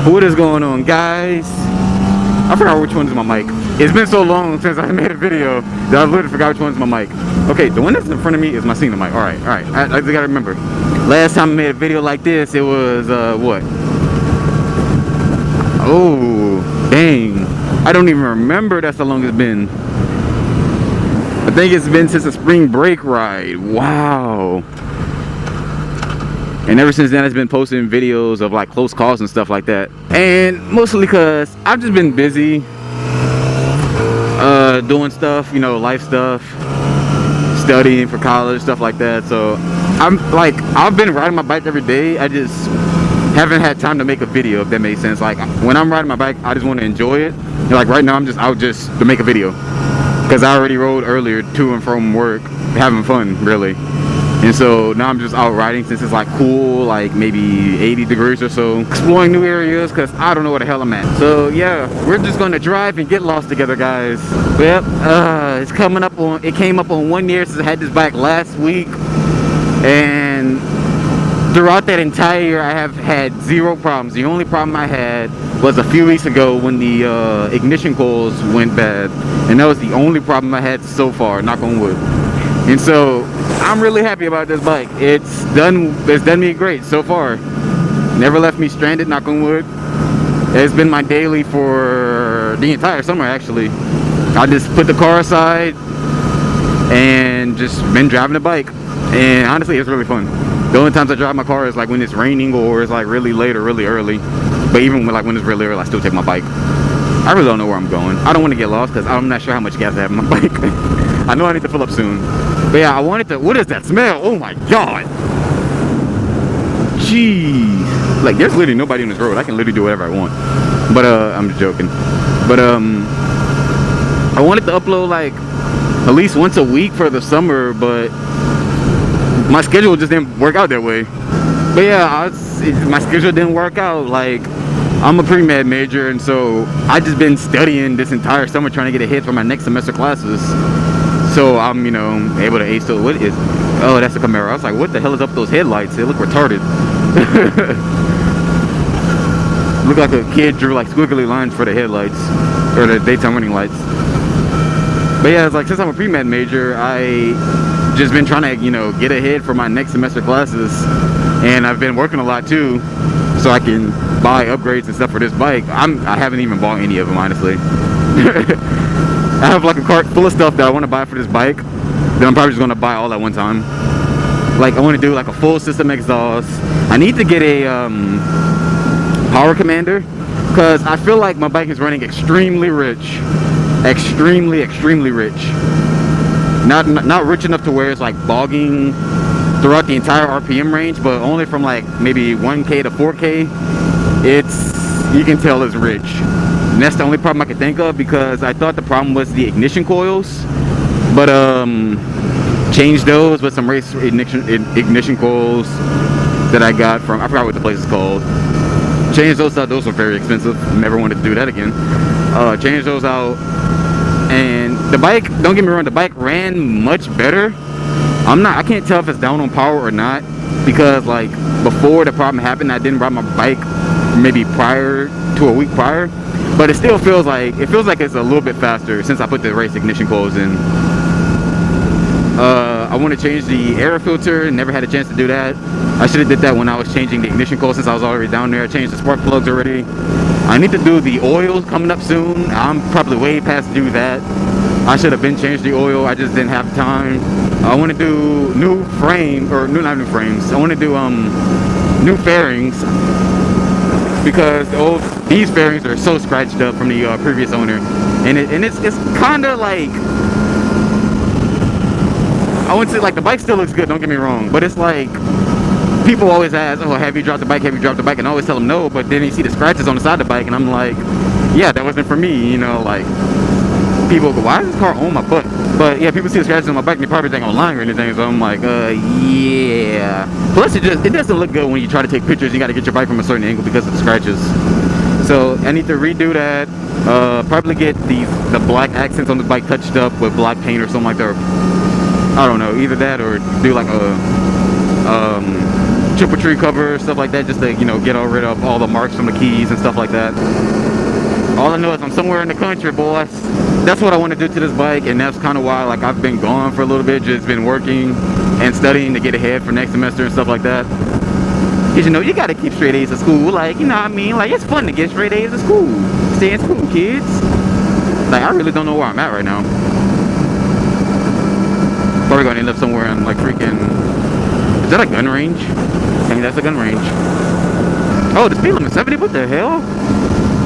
What is going on, guys? I forgot which one's my mic. It's been so long since I made a video that I literally forgot which one's my mic. Okay, the one that's in front of me is my Cena mic. Alright. I just gotta remember. Last time I made a video like this, it was, what? Oh, dang. I don't even remember that's how long it's been. I think it's been since the spring break ride. Wow. And ever since then, I've been posting videos of like close calls and stuff like that. And mostly because I've just been busy doing stuff, you know, life stuff, studying for college, stuff like that. So I've been riding my bike every day. I just haven't had time to make a video, if that makes sense. Like when I'm riding my bike, I just want to enjoy it. And like right now, I'm just out just to make a video because I already rode earlier to and from work, having fun, really. And so now I'm just out riding since it's like cool, like maybe 80 degrees or so, exploring new areas because I don't know where the hell I'm at. So yeah, we're just gonna drive and get lost together, guys. Yep, it's coming up on, it came up on 1 year since I had this bike last week, and throughout that entire year I have had zero problems. The only problem I had was a few weeks ago when the ignition coils went bad, and that was the only problem I had so far, knock on wood. And so I'm really happy about this bike. It's done me great so far. Never left me stranded, knock on wood. It's been my daily for the entire summer, actually. I just put the car aside and just been driving the bike. And honestly, it's really fun. The only times I drive my car is like when it's raining or it's like really late or really early. But even when it's really early, I still take my bike. I really don't know where I'm going. I don't want to get lost because I'm not sure how much gas I have in my bike. I know I need to fill up soon. But yeah, I wanted to, what is that smell? Oh my god. Jeez. Like there's literally nobody on this road. I can literally do whatever I want. But I'm just joking. But I wanted to upload like at least once a week for the summer, but my schedule just didn't work out that way. But yeah, my schedule didn't work out. Like I'm a pre-med major, and so I just been studying this entire summer trying to get ahead for my next semester classes. So I'm, you know, able to ace those. What is? Oh, that's a Camaro. I was like, what the hell is up with those headlights? They look retarded. Look like a kid drew like squiggly lines for the headlights or the daytime running lights. But yeah, it's like since I'm a pre-med major, I just been trying to, you know, get ahead for my next semester classes, and I've been working a lot too, so I can buy upgrades and stuff for this bike. I haven't even bought any of them, honestly. I have like a cart full of stuff that I want to buy for this bike that I'm probably just going to buy all at one time. Like I want to do like a full system exhaust. I need to get a power commander because I feel like my bike is running extremely rich. Extremely rich. Not rich enough to where it's like bogging throughout the entire RPM range, but only from like maybe 1K to 4K. You can tell it's rich. And that's the only problem I could think of because I thought the problem was the ignition coils, but changed those with some race ignition coils that I got from, I forgot what the place is called. Changed those out. Those were very expensive. Never wanted to do that again. Changed those out, and the bike, don't get me wrong, the bike ran much better. I can't tell if it's down on power or not because like before the problem happened, I didn't ride my bike maybe prior to a week prior. But it still feels like it's a little bit faster since I put the race ignition coils in. I want to change the air filter. Never had a chance to do that. I should have did that when I was changing the ignition coils since I was already down there. I changed the spark plugs already. I need to do the oil coming up soon. I'm probably way past due that. I should have been changed the oil. I just didn't have time. I want to do new frames, or not new frames. I want to do new fairings. Because these fairings are so scratched up from the previous owner, and it's kind of like, I wouldn't say like the bike still looks good, don't get me wrong, but it's like people always ask, oh, have you dropped the bike, and I always tell them no, but then you see the scratches on the side of the bike and I'm like, yeah, that wasn't for me, you know. Like people go, why is this car on my butt? But yeah, people see the scratches on my bike and they probably think I'm lying or anything, so I'm like, yeah. Plus it doesn't look good when you try to take pictures. You got to get your bike from a certain angle because of the scratches. So I need to redo that. Probably get the black accents on the bike touched up with black paint or something like that. I don't know, either that or do like a triple tree cover, stuff like that, just to, you know, get rid of all the marks from the keys and stuff like that. All I know is I'm somewhere in the country, boys. That's what I want to do to this bike, and that's kind of why, like, I've been gone for a little bit, just been working and studying to get ahead for next semester and stuff like that. Because, you know, you got to keep straight A's at school. Like, you know what I mean? Like, it's fun to get straight A's at school. Stay in school, kids. Like, I really don't know where I'm at right now. Probably going to end up somewhere in, like, freaking... Is that a gun range? I think that's a gun range. Oh, the speed limit 70? What the hell?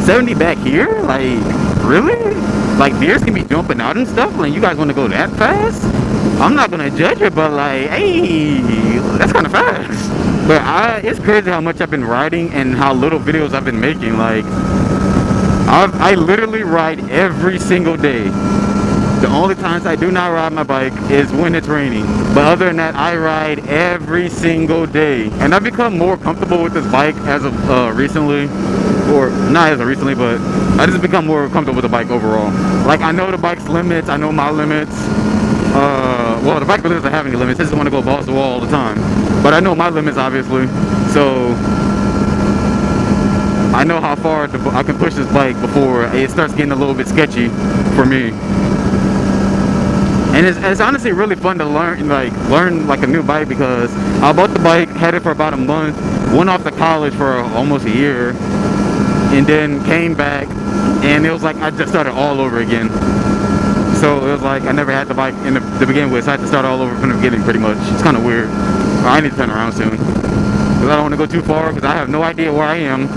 70 back here? Like, really? Like, deers can be jumping out and stuff? Like, you guys want to go that fast? I'm not going to judge it, but, like, hey, that's kind of fast. But it's crazy how much I've been riding and how little videos I've been making. Like, I literally ride every single day. The only times I do not ride my bike is when it's raining. But other than that, I ride every single day. And I've become more comfortable with this bike as of recently. Or not as of recently, but I just become more comfortable with the bike overall. Like, I know the bike's limits, I know my limits. Well, the bike really doesn't have any limits. I just want to go balls to wall all the time. But I know my limits, obviously. So I know how far I can push this bike before it starts getting a little bit sketchy for me. And it's honestly really fun to learn like a new bike, because I bought the bike, had it for about a month, went off to college for almost a year, and then came back, and it was like I just started all over again. So it was like I never had the bike to begin with, so I had to start all over from the beginning pretty much. It's kind of weird. I need to turn around soon, because I don't want to go too far, because I have no idea where I am,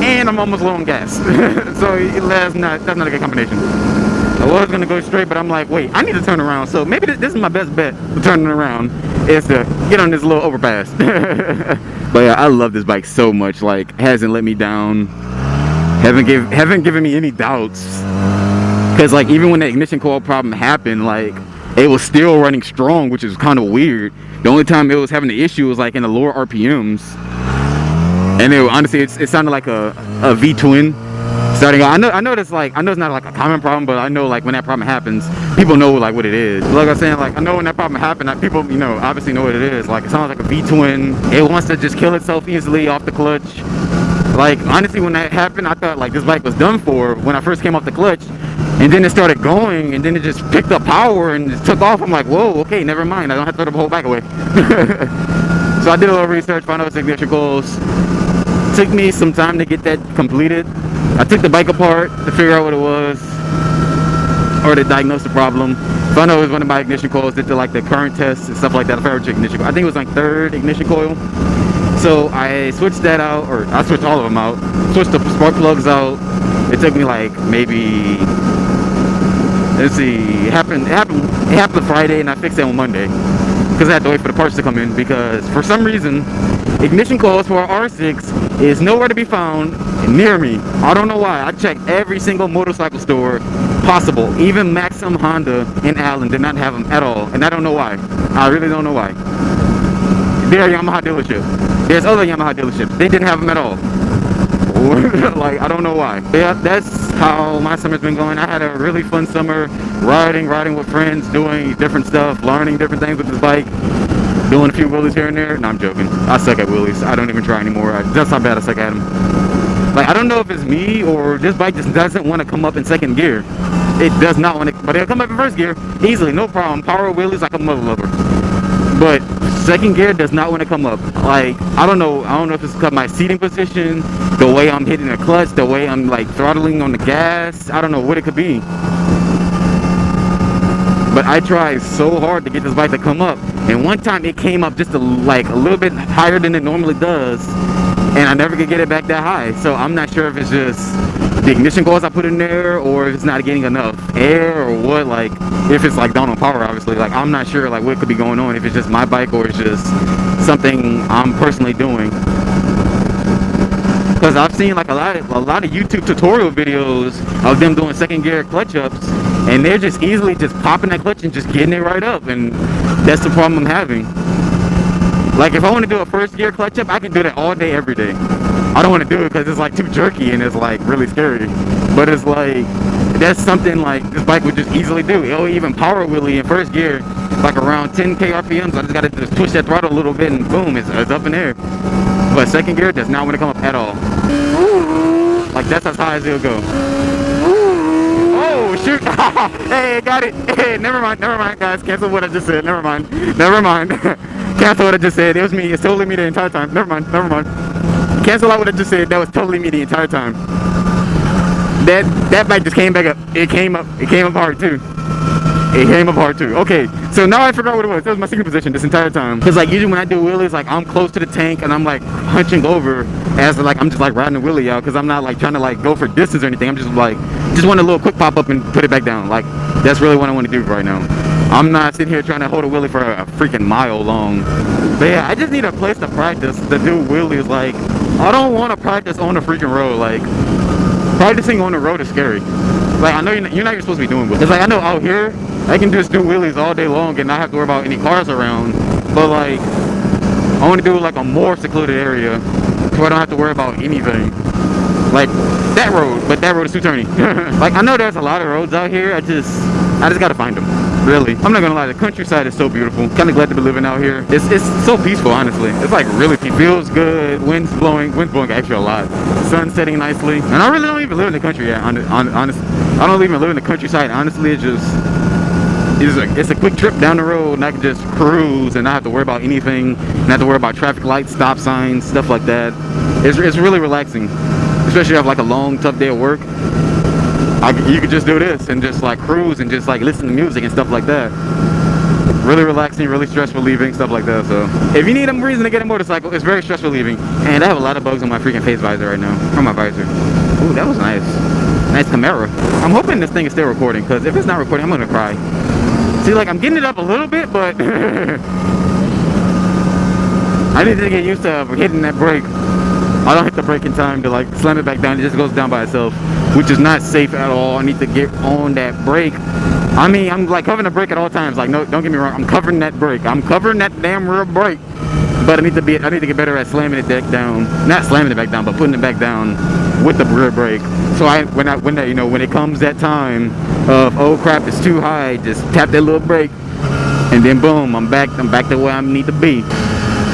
and I'm almost low on gas. So that's not a good combination. I was gonna go straight, but I'm like, wait, I need to turn around. So maybe this is my best bet for turning around, is to get on this little overpass. But yeah, I love this bike so much. Like, hasn't let me down. Haven't given me any doubts. Cause like, even when the ignition coil problem happened, like, it was still running strong, which is kind of weird. The only time it was having the issue was like in the lower RPMs. And honestly, it sounded like a V-twin. Starting out, I know it's not like a common problem, but I know like when that problem happens, people know like what it is. Like I was saying, like I know when that problem happened, like, people, you know, obviously know what it is. Like, it sounds like a V-twin. It wants to just kill itself easily off the clutch. Like, honestly, when that happened, I thought like this bike was done for when I first came off the clutch. And then it started going, and then it just picked up power and just took off. I'm like, whoa, okay, never mind. I don't have to throw the whole bike away. So I did a little research, found out its ignition coils. Took me some time to get that completed. I took the bike apart to figure out what it was, or to diagnose the problem. Found out it was one of my ignition coils. Did like the current tests and stuff like that. I think it was like third ignition coil. So I switched that out, or I switched all of them out. Switched the spark plugs out. It took me like maybe, let's see, it happened Friday, and I fixed it on Monday, because I had to wait for the parts to come in, because for some reason ignition coils for our R6 is nowhere to be found near me. I don't know why. I checked every single motorcycle store possible. Even Maxim Honda in Allen did not have them at all, and I don't know why. I really don't know why. They're a Yamaha dealership. There's other Yamaha dealerships. They didn't have them at all. Like, I don't know why. Yeah, that's how my summer's been going. I had a really fun summer riding with friends, doing different stuff, learning different things with this bike, doing a few wheelies here and there. No, I'm joking. I suck at wheelies. I don't even try anymore. That's how bad I suck at them. Like, I don't know if it's me or this bike just doesn't want to come up in second gear. It does not want to, but it'll come up in first gear easily, no problem. Power wheelies like a mother lover. But second gear does not want to come up. Like, I don't know if it's because my seating position, the way I'm hitting the clutch, the way I'm like throttling on the gas. I don't know what it could be. But I tried so hard to get this bike to come up, and one time it came up just a little bit higher than it normally does, and I never could get it back that high. So I'm not sure if it's just the ignition coils I put in there, or if it's not getting enough air, or what. Like, if it's like down on power, obviously. Like, I'm not sure like what could be going on, if it's just my bike or it's just something I'm personally doing. Because I've seen like a lot of YouTube tutorial videos of them doing second gear clutch ups, and they're just easily just popping that clutch and just getting it right up, and that's the problem I'm having. Like, if I want to do a first gear clutch up, I can do that all day, every day. I don't want to do it because it's like too jerky and it's like really scary. But it's like, that's something like this bike would just easily do. It'll even power wheelie in first gear, like around 10k RPMs. I just gotta just push that throttle a little bit and boom, it's up in there. But second gear does not want to come up at all. Like that's as high as it'll go. Oh shoot! Hey, got it. Hey, never mind, guys. Cancel what I just said. Never mind. Cancel what I just said. It was me. It's totally me the entire time. Never mind. Cancel out what I just said. That was totally me the entire time. That bike just came back up. It came apart too. Okay, so now I forgot what it was. That was my secret position this entire time. Cause like usually when I do wheelies, like I'm close to the tank and I'm like hunching over as like I'm just like riding the wheelie out. Cause I'm not like trying to like go for distance or anything. I'm just like want a little quick pop up and put it back down. Like that's really what I want to do right now. I'm not sitting here trying to hold a wheelie for a freaking mile long. But yeah, I just need a place to practice to do wheelies. Like I don't want to practice on the freaking road. Like practicing on the road is scary. Like I know you're not even supposed to be doing wheelies. It's like I know out here I can just do wheelies all day long and not have to worry about any cars around. But like I want to do like a more secluded area where I don't have to worry about anything. Like that road, but that road is too turny. Like I know there's a lot of roads out here. I just gotta find them. Really, I'm not gonna lie. The countryside is so beautiful. Kind of glad to be living out here. It's so peaceful, honestly. It's like really peaceful. Feels good. Wind's blowing actually a lot. Sun setting nicely. And I really don't even live in the country yet. Honestly, I don't even live in the countryside. Honestly, it's a quick trip down the road and I can just cruise and not have to worry about anything. Not have to worry about traffic lights, stop signs, stuff like that. It's really relaxing, especially if you have like a long, tough day of work. You could just do this and just like cruise and just like listen to music and stuff like that. Really relaxing, really stress relieving, stuff like that. So if you need a reason to get a motorcycle, it's very stress relieving. And I have a lot of bugs on my freaking face visor right now. On my visor. Ooh, that was nice. Nice camera. I'm hoping this thing is still recording, because if it's not recording, I'm gonna cry. See, like I'm getting it up a little bit, but I need to get used to hitting that brake. I don't hit the brake in time to like slam it back down. It just goes down by itself, which is not safe at all. I need to get on that brake. I mean, I'm like covering the brake at all times. Like, no, don't get me wrong. I'm covering that brake. I'm covering that damn rear brake. But I need to get better at slamming it back down. Not slamming it back down, but putting it back down with the rear brake. So when it comes that time of, oh crap, it's too high, just tap that little brake, and then boom, I'm back to where I need to be.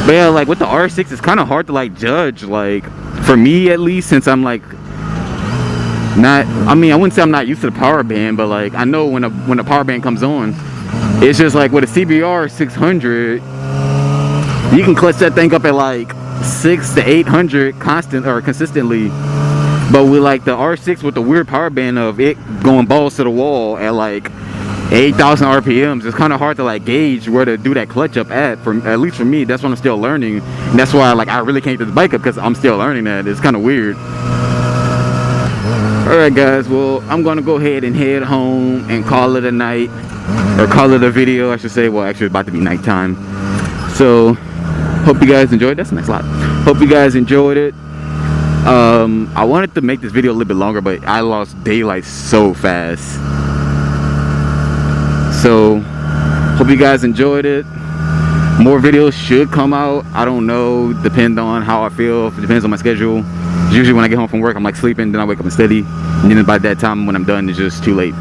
But yeah, like with the R6, it's kind of hard to like judge, like for me at least, since I'm like I wouldn't say I'm not used to the power band, but like I know when the power band comes on, it's just like with a CBR 600, you can clutch that thing up at like 600 to 800 consistently. But with like the R6 with the weird power band of it going balls to the wall at like 8,000 RPMs, it's kind of hard to like gauge where to do that clutch up at least for me. That's what I'm still learning, and that's why like I really can't get this bike up, because I'm still learning that. It's kind of weird. Alright guys, well I'm gonna go ahead and head home and call it a night, or call it a video I should say. Well, actually it's about to be nighttime, so hope you guys enjoyed. That's a nice lot. Hope you guys enjoyed it. I wanted to make this video a little bit longer, but I lost daylight so fast. So hope you guys enjoyed it. More videos should come out. I don't know, depend on how I feel. It depends on my schedule. Usually when I get home from work, I'm like sleeping, then I wake up and steady, and then by that time when I'm done, it's just too late.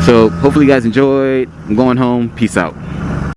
So hopefully you guys enjoyed. I'm going home. Peace out.